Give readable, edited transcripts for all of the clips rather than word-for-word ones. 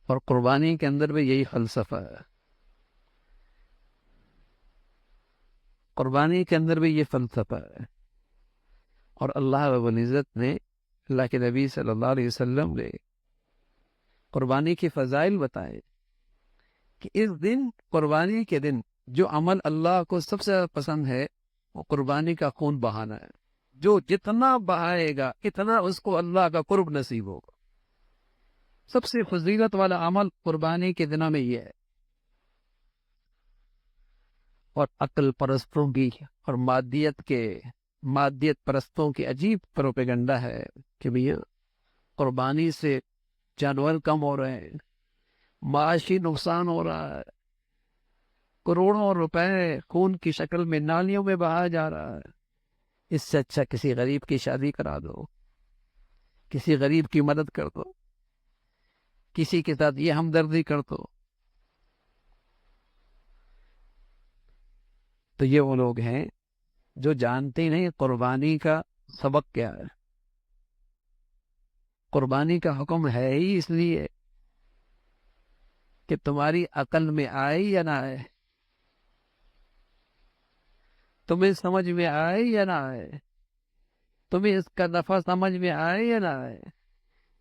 اور قربانی کے اندر بھی یہی فلسفہ ہے، قربانی کے اندر بھی یہ فلسفہ ہے۔ اور اللہ رب العزت نے، اللہ کے نبی صلی اللہ علیہ وسلم نے قربانی کے فضائل بتائے کہ اس دن، قربانی کے دن، جو عمل اللہ کو سب سے زیادہ پسند ہے وہ قربانی کا خون بہانا ہے۔ جو جتنا بہائے گا اتنا اس کو اللہ کا قرب نصیب ہوگا۔ سب سے فضیلت والا عمل قربانی کے دنوں میں یہ ہے۔ اور عقل پرستوں کی اور مادیت پرستوں کی عجیب پروپیگنڈا ہے کہ بھیا قربانی سے جانور کم ہو رہے ہیں، معاشی نقصان ہو رہا ہے، کروڑوں روپے خون کی شکل میں نالیوں میں بہایا جا رہا ہے، اس سے اچھا کسی غریب کی شادی کرا دو، کسی غریب کی مدد کر دو، کسی کے ساتھ یہ ہمدردی کر دو۔ تو یہ وہ لوگ ہیں جو جانتے نہیں قربانی کا سبق کیا ہے۔ قربانی کا حکم ہے ہی اس لیے کہ تمہاری عقل میں آئے یا نہ آئے، تمہیں سمجھ میں آئے یا نہ آئے، تمہیں اس کا نفع سمجھ میں آئے یا نہ آئے،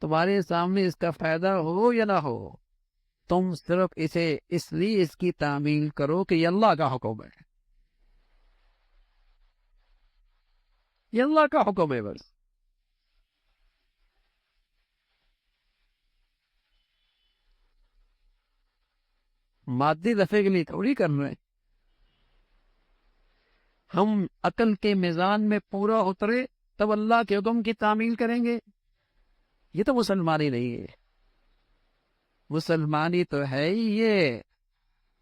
تمہارے سامنے اس کا فائدہ ہو یا نہ ہو، تم صرف اسے اس لیے اس کی تعمیل کرو کہ یہ اللہ کا حکم ہے، یہ اللہ کا حکم ہے بس۔ مادی نفع کے لیے تھوڑی کر رہے ہیں، ہم عقل کے میزان میں پورا اترے تب اللہ کے حکم کی تعمیل کریں گے۔ یہ تو مسلمانی نہیں ہے۔ مسلمانی تو ہے ہی یہ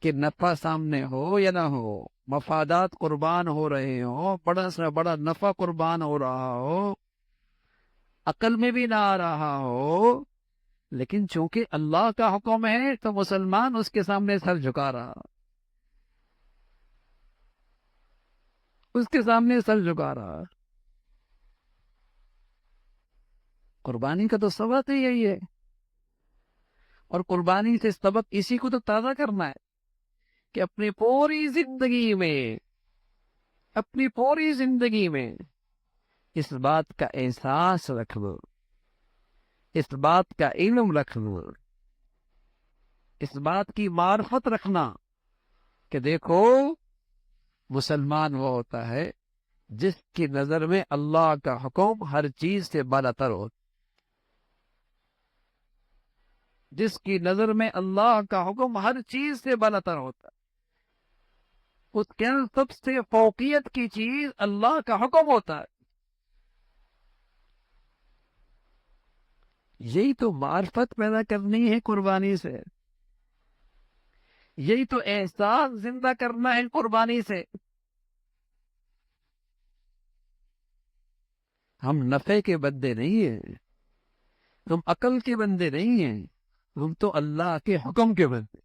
کہ نفع سامنے ہو یا نہ ہو، مفادات قربان ہو رہے ہوں، بڑا سے بڑا نفع قربان ہو رہا ہو، عقل میں بھی نہ آ رہا ہو، لیکن چونکہ اللہ کا حکم ہے تو مسلمان اس کے سامنے سر جھکا رہا، اس کے سامنے سر جھکا رہا۔ قربانی کا تو سبق ہی یہی ہے، اور قربانی سے سبق اسی کو تو تازہ کرنا ہے کہ اپنی پوری زندگی میں اس بات کا احساس رکھ لو، اس بات کا علم رکھ لو، اس بات کی معرفت رکھنا کہ دیکھو مسلمان وہ ہوتا ہے جس کی نظر میں اللہ کا حکم ہر چیز سے بالاتر ہو، جس کی نظر میں اللہ کا حکم ہر چیز سے بالاتر ہوتا ہے، اس کے سب سے فوقیت کی چیز اللہ کا حکم ہوتا ہے۔ یہی تو معرفت پیدا کرنی ہے قربانی سے، یہی تو احساس زندہ کرنا ہے قربانی سے۔ ہم نفع کے بندے نہیں ہیں، ہم عقل کے بندے نہیں ہیں، ہم تو اللہ کے حکم کے بندے،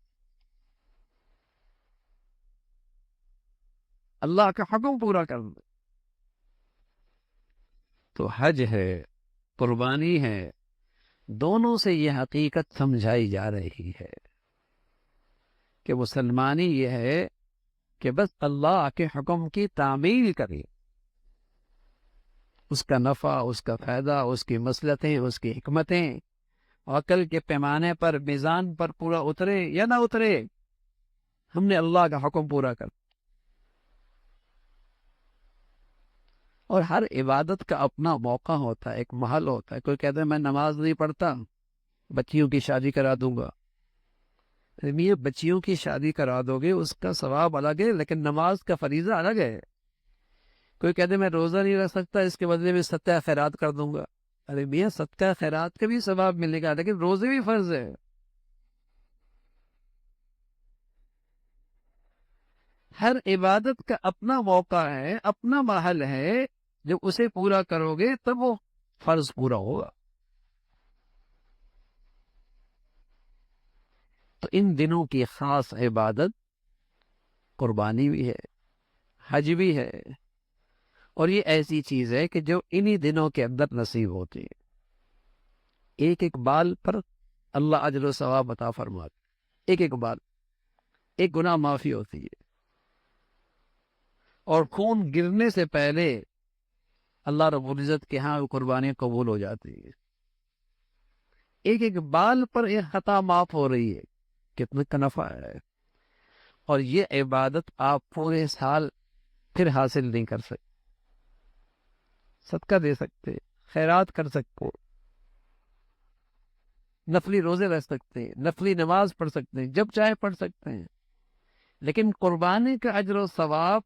اللہ کا حکم پورا کرنا۔ تو حج ہے، قربانی ہے، دونوں سے یہ حقیقت سمجھائی جا رہی ہے کہ مسلمانی یہ ہے کہ بس اللہ کے حکم کی تعمیل کرے، اس کا نفع، اس کا فائدہ، اس کی مصلحتیں، اس کی حکمتیں عقل کے پیمانے پر، میزان پر پورا اترے یا نہ اترے، ہم نے اللہ کا حکم پورا کر۔ اور ہر عبادت کا اپنا موقع ہوتا ہے، ایک محل ہوتا ہے۔ کوئی کہتا ہے میں نماز نہیں پڑھتا، بچیوں کی شادی کرا دوں گا۔ یہ بچیوں کی شادی کرا دو گے اس کا ثواب الگ ہے، لیکن نماز کا فریضہ الگ ہے۔ کوئی کہتے میں روزہ نہیں رکھ سکتا، اس کے بدلے میں صدقہ خیرات کر دوں گا۔ ارے میاں صدقہ خیرات کا بھی ثواب ملے گا، لیکن روزے بھی فرض ہے۔ ہر عبادت کا اپنا موقع ہے، اپنا محل ہے، جب اسے پورا کرو گے تب وہ فرض پورا ہوگا۔ تو ان دنوں کی خاص عبادت قربانی بھی ہے، حج بھی ہے، اور یہ ایسی چیز ہے کہ جو انہی دنوں کے اندر نصیب ہوتی ہے۔ ایک ایک بال پر اللہ اجر و ثواب عطا فرماتا، ایک بار ایک گناہ معافی ہوتی ہے، اور خون گرنے سے پہلے اللہ رب العزت کے ہاں قربانیاں قبول ہو جاتی ہیں۔ ایک بال پر ایک خطا معاف ہو رہی ہے، کتنا کا نفع ہے، اور یہ عبادت آپ پورے سال پھر حاصل نہیں کر سکتے۔ صدقہ دے سکتے، خیرات کر سکتے، نفلی روزے رہ سکتے ہیں، نفلی نماز پڑھ سکتے ہیں، جب چاہے پڑھ سکتے ہیں، لیکن قربانی کا اجر و ثواب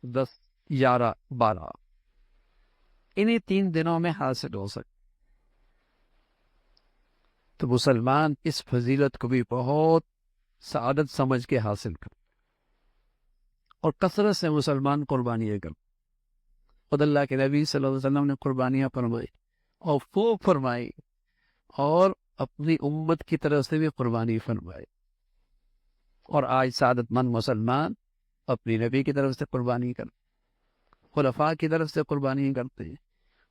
10، 11، 12 انہی 3 دنوں میں حاصل ہو سکتا۔ تو مسلمان اس فضیلت کو بھی بہت سعادت سمجھ کے حاصل کر، اور کثرت سے مسلمان قربانیاں کر۔ خود اللہ کے نبی صلی اللہ علیہ وسلم نے قربانیاں فرمائی اور خوب فرمائی، اور اپنی امت کی طرف سے بھی قربانی فرمائی، اور آج سعادت مند مسلمان اپنی نبی کی طرف سے قربانی کر، خلفاء کی طرف سے قربانی کرتے ہیں،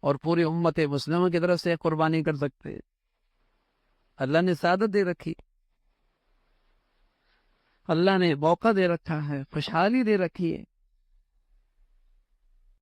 اور پوری امت مسلمہ کی طرف سے قربانی کر سکتے ہیں۔ اللہ نے سعادت دے رکھی، اللہ نے موقع دے رکھا ہے، خوشحالی دے رکھی ہے،